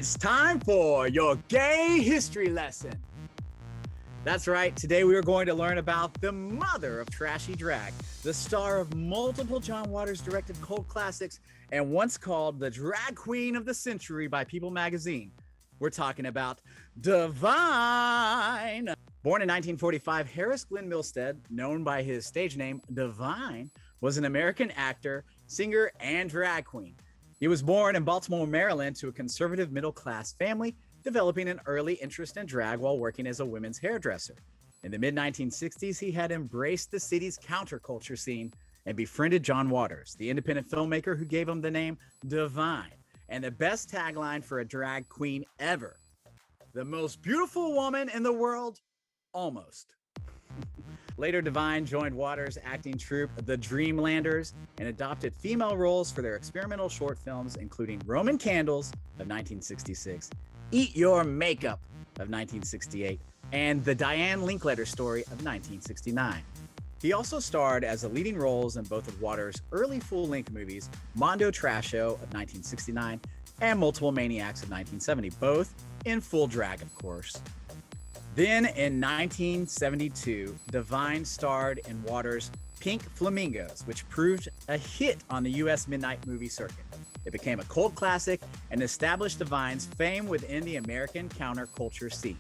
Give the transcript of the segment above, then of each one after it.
It's time for your gay history lesson. That's right, today we are going to learn about the mother of trashy drag, the star of multiple John Waters directed cult classics, and once called the drag queen of the century by People magazine. We're talking about Divine. Born in 1945, Harris Glenn Milstead, known by his stage name Divine, was an American actor, singer, and drag queen. He was born in Baltimore, Maryland, to a conservative middle-class family, developing an early interest in drag while working as a women's hairdresser. In the mid-1960s, he had embraced the city's counterculture scene and befriended John Waters, the independent filmmaker who gave him the name Divine, and the best tagline for a drag queen ever: the most beautiful woman in the world, almost. Later, Divine joined Waters' acting troupe, The Dreamlanders, and adopted female roles for their experimental short films, including Roman Candles of 1966, Eat Your Makeup of 1968, and The Diane Linkletter Story of 1969. He also starred as the leading roles in both of Waters' early full-length movies, Mondo Trasho of 1969 and Multiple Maniacs of 1970, both in full drag, of course. Then in 1972, Divine starred in Waters' Pink Flamingos, which proved a hit on the U.S. midnight movie circuit. It became a cult classic and established Divine's fame within the American counterculture scene.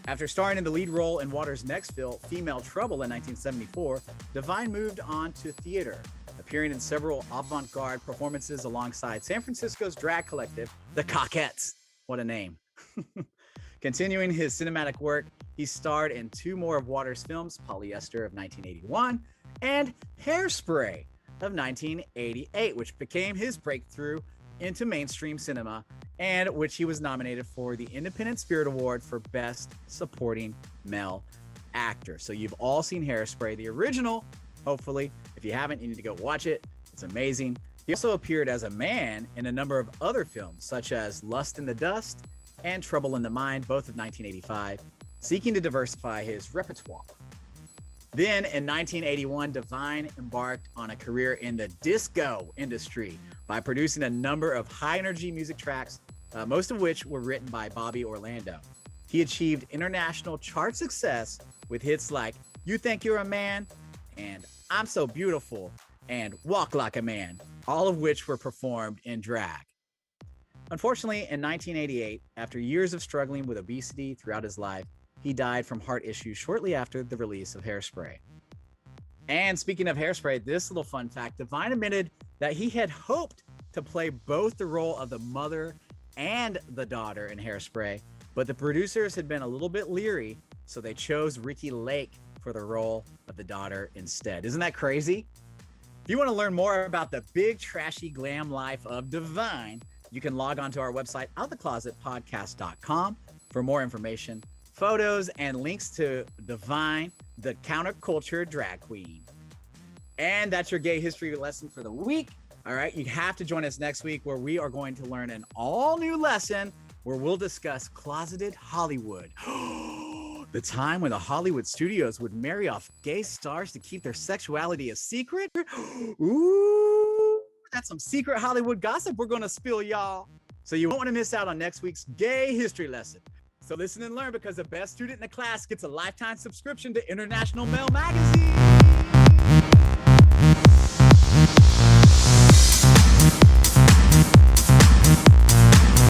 After starring in the lead role in Waters' next film, Female Trouble in 1974, Divine moved on to theater, appearing in several avant-garde performances alongside San Francisco's drag collective, The Cockettes. What a name. Continuing his cinematic work, he starred in two more of Waters' films, Polyester of 1981 and Hairspray of 1988, which became his breakthrough into mainstream cinema, and which he was nominated for the Independent Spirit Award for Best Supporting Male Actor. So you've all seen Hairspray, the original, hopefully. If you haven't, you need to go watch it. It's amazing. He also appeared as a man in a number of other films, such as Lust in the Dust and Trouble in the Mind, both of 1985, seeking to diversify his repertoire. Then in 1981, Divine embarked on a career in the disco industry by producing a number of high-energy music tracks, most of which were written by Bobby Orlando. He achieved international chart success with hits like You Think You're a Man and I'm So Beautiful and Walk Like a Man, all of which were performed in drag. Unfortunately, in 1988, after years of struggling with obesity throughout his life, he died from heart issues shortly after the release of Hairspray. And speaking of Hairspray, this little fun fact, Divine admitted that he had hoped to play both the role of the mother and the daughter in Hairspray, but the producers had been a little bit leery, so they chose Ricki Lake for the role of the daughter instead. Isn't that crazy? If you want to learn more about the big trashy glam life of Divine, you can log on to our website, outtheclosetpodcast.com, for more information, photos, and links to Divine, the counterculture drag queen. And that's your gay history lesson for the week. All right, you have to join us next week, where we are going to learn an all-new lesson where we'll discuss closeted Hollywood. The time when the Hollywood studios would marry off gay stars to keep their sexuality a secret. Ooh, that's some secret Hollywood gossip we're going to spill, y'all. So you won't want to miss out on next week's gay history lesson. So listen and learn, because the best student in the class gets a lifetime subscription to International Male Magazine.